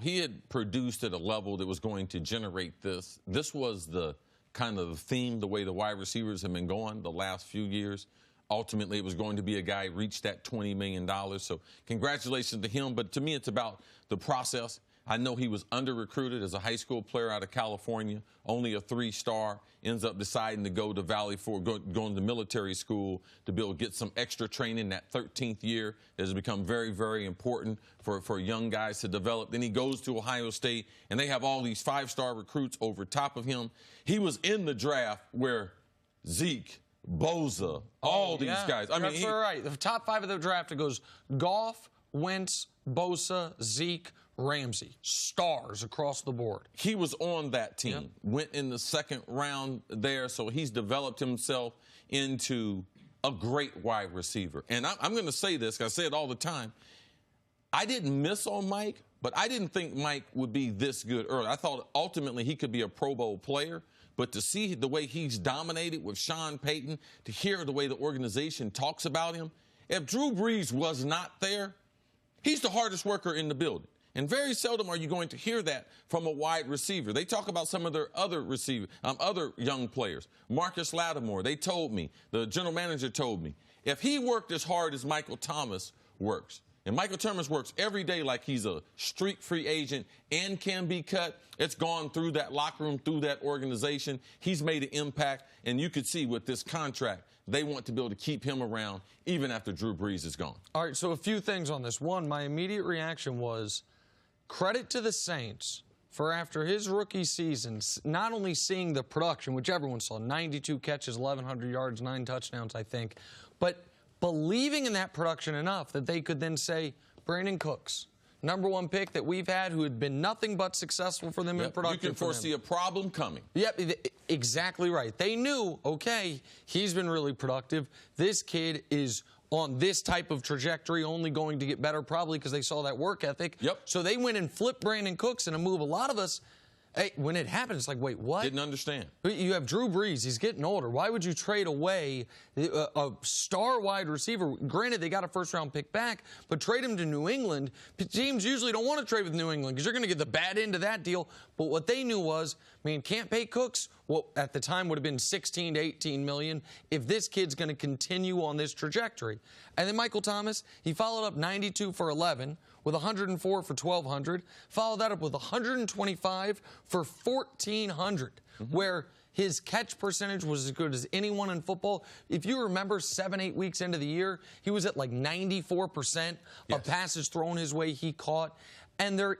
He had produced at a level that was going to generate this. This was the kind of theme, the way the wide receivers have been going the last few years. Ultimately, it was going to be a guy who reached that $20 million. So congratulations to him. But to me, it's about the process. I know he was under-recruited as a high school player out of California, only a 3-star, ends up deciding to go to Valley Forge, going to military school to be able to get some extra training that 13th year that has become very, very important for young guys to develop. Then he goes to Ohio State, and they have all these 5-star recruits over top of him. He was in the draft where Zeke, Bosa, all these guys. I mean, that's right. The top 5 of the draft, it goes Goff, Wentz, Bosa, Zeke, Ramsey. Stars across the board. He was on that team. Went in the 2nd round there, so he's developed himself into a great wide receiver. And I'm going to say this, because I say it all the time. I didn't miss on Mike, but I didn't think Mike would be this good early. I thought ultimately he could be a Pro Bowl player. But to see the way he's dominated with Sean Payton, to hear the way the organization talks about him, if Drew Brees was not there, he's the hardest worker in the building. And very seldom are you going to hear that from a wide receiver. They talk about some of their other other young players. Marcus Lattimore, they told me, the general manager told me, if he worked as hard as Michael Thomas works, and Michael Thomas works every day like he's a street free agent and can be cut. It's gone through that locker room, through that organization. He's made an impact, and you could see with this contract, they want to be able to keep him around even after Drew Brees is gone. All right, so a few things on this. One, my immediate reaction was credit to the Saints for after his rookie season, not only seeing the production, which everyone saw, 92 catches, 1,100 yards, 9 touchdowns, I think, but believing in that production enough that they could then say, Brandon Cooks, #1 pick that we've had who had been nothing but successful for them in production. You can foresee a problem coming. Yep, exactly right. They knew, okay, he's been really productive. This kid is on this type of trajectory, only going to get better probably because they saw that work ethic. Yep. So they went and flipped Brandon Cooks in a move a lot of us, hey, when it happened, it's like, wait, what? Didn't understand. You have Drew Brees. He's getting older. Why would you trade away a star wide receiver? Granted, they got a 1st-round pick back, but trade him to New England. Teams usually don't want to trade with New England because you're going to get the bad end of that deal. But what they knew was, can't pay Cooks. Well, at the time would have been 16 to 18 million if this kid's going to continue on this trajectory. And then Michael Thomas, he followed up 92 for 11 with 104 for 1,200. Followed that up with 125 for 1,400, where his catch percentage was as good as anyone in football. If you remember 7-8 weeks into the year, he was at like 94% of passes thrown his way he caught. And there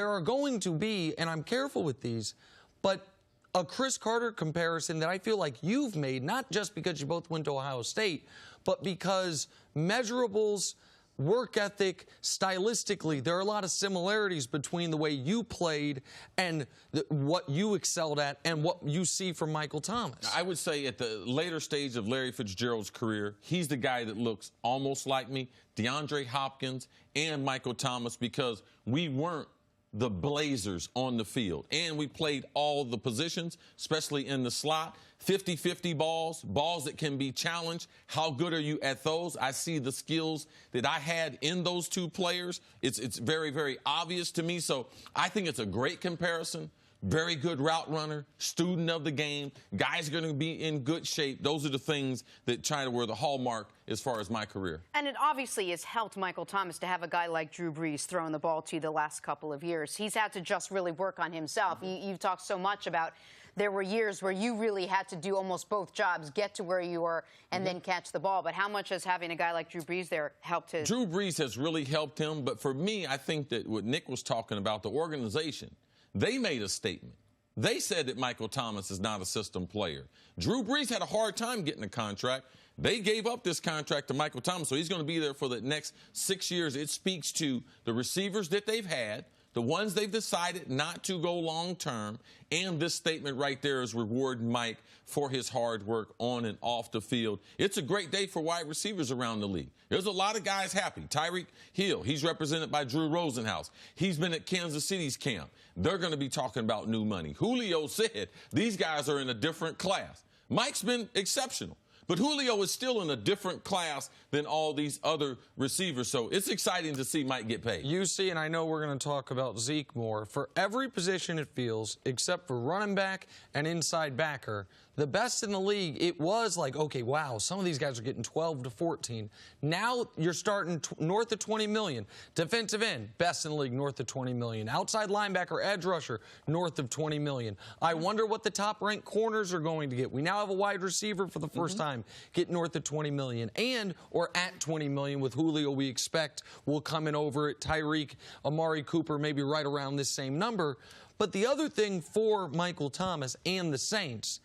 are going to be, and I'm careful with these, but a Chris Carter comparison that I feel like you've made, not just because you both went to Ohio State, but because measurables, work ethic, stylistically, there are a lot of similarities between the way you played and what you excelled at and what you see from Michael Thomas. I would say at the later stage of Larry Fitzgerald's career, he's the guy that looks almost like me, DeAndre Hopkins and Michael Thomas, because we weren't the Blazers on the field. And we played all the positions, especially in the slot. 50-50 balls that can be challenged. How good are you at those? I see the skills that I had in those two players. It's very, very obvious to me. So I think it's a great comparison. Very good route runner, student of the game. Guys are going to be in good shape. Those are the things that were the hallmark as far as my career. And it obviously has helped Michael Thomas to have a guy like Drew Brees throwing the ball to the last couple of years. He's had to just really work on himself. You've talked so much about there were years where you really had to do almost both jobs, get to where you were and then catch the ball. But how much has having a guy like Drew Brees there helped his? Drew Brees has really helped him. But for me, I think that what Nick was talking about, the organization, they made a statement. They said that Michael Thomas is not a system player. Drew Brees had a hard time getting a contract. They gave up this contract to Michael Thomas, so he's going to be there for the next 6 years. It speaks to the receivers that they've had, the ones they've decided not to go long term, and this statement right there is rewarding Mike for his hard work on and off the field. It's a great day for wide receivers around the league. There's a lot of guys happy. Tyreek Hill, he's represented by Drew Rosenhaus. He's been at Kansas City's camp. They're going to be talking about new money. Julio said these guys are in a different class. Mike's been exceptional. But Julio is still in a different class than all these other receivers. So it's exciting to see Mike get paid. You see, and I know we're going to talk about Zeke more, for every position it feels, except for running back and inside backer, the best in the league, it was like, okay, wow, some of these guys are getting 12 to 14. Now you're starting north of 20 million. Defensive end, best in the league, north of 20 million. Outside linebacker, edge rusher, north of 20 million. I wonder what the top-ranked corners are going to get. We now have a wide receiver for the first time get north of 20 million, and or at 20 million with Julio. We expect will come in over at Tyreek, Amari Cooper, maybe right around this same number. But the other thing for Michael Thomas and the Saints,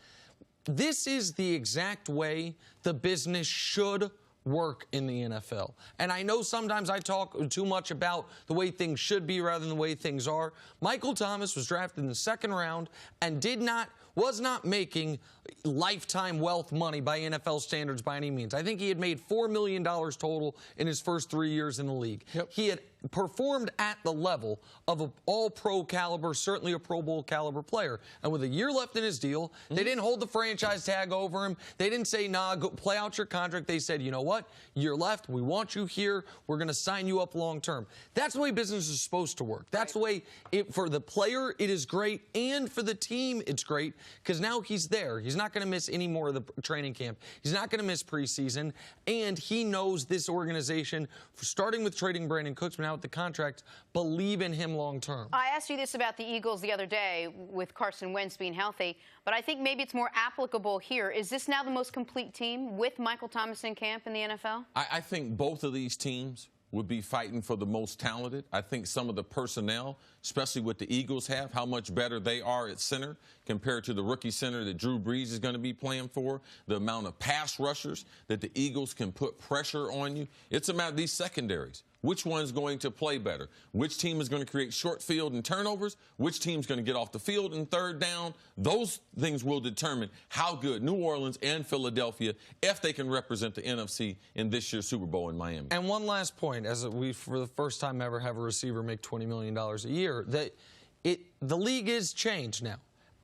this is the exact way the business should work in the NFL. And I know sometimes I talk too much about the way things should be rather than the way things are. Michael Thomas was drafted in the second round and was not making lifetime wealth money by NFL standards by any means. I think he had made $4 million total in his first 3 years in the league. Yep. He had performed at the level of an all-pro caliber, certainly a Pro Bowl caliber player. And with a year left in his deal, they didn't hold the franchise tag over him. They didn't say, nah, go play out your contract. They said, you know what? Year left. We want you here. We're going to sign you up long term. That's the way business is supposed to work. That's the way for the player, it is great. And for the team, it's great because now he's there. He's not going to miss any more of the training camp. He's not going to miss preseason. And he knows this organization, starting with trading Brandon Cooks, but now with the contract, believe in him long term. I asked you this about the Eagles the other day with Carson Wentz being healthy, but I think maybe it's more applicable here. Is this now the most complete team with Michael Thomas in camp in the NFL? I think both of these teams would be fighting for the most talented. I think some of the personnel, especially what the Eagles have, how much better they are at center compared to the rookie center that Drew Brees is going to be playing for, the amount of pass rushers that the Eagles can put pressure on you. It's about these secondaries. Which one's going to play better? Which team is going to create short field and turnovers? Which team's going to get off the field in third down? Those things will determine how good New Orleans and Philadelphia, if they can represent the NFC in this year's Super Bowl in Miami. And one last point, as we, for the first time ever, have a receiver make $20 million a year, that the league is changed now.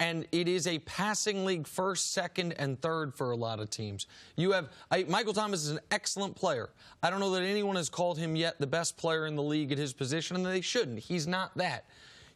And it is a passing league first, second, and third for a lot of teams. You have Michael Thomas is an excellent player. I don't know that anyone has called him yet the best player in the league at his position, and they shouldn't. He's not that.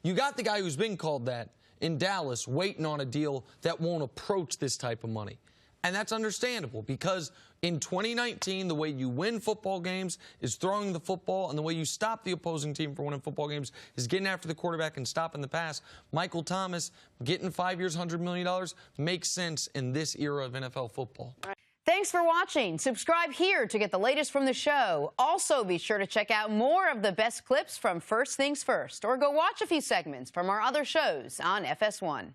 You got the guy who's been called that in Dallas waiting on a deal that won't approach this type of money. And that's understandable because in 2019, the way you win football games is throwing the football, and the way you stop the opposing team from winning football games is getting after the quarterback and stopping the pass. Michael Thomas getting 5 years, $100 million makes sense in this era of NFL football. Thanks for watching. Subscribe here to get the latest from the show. Also, be sure to check out more of the best clips from First Things First, or go watch a few segments from our other shows on FS1.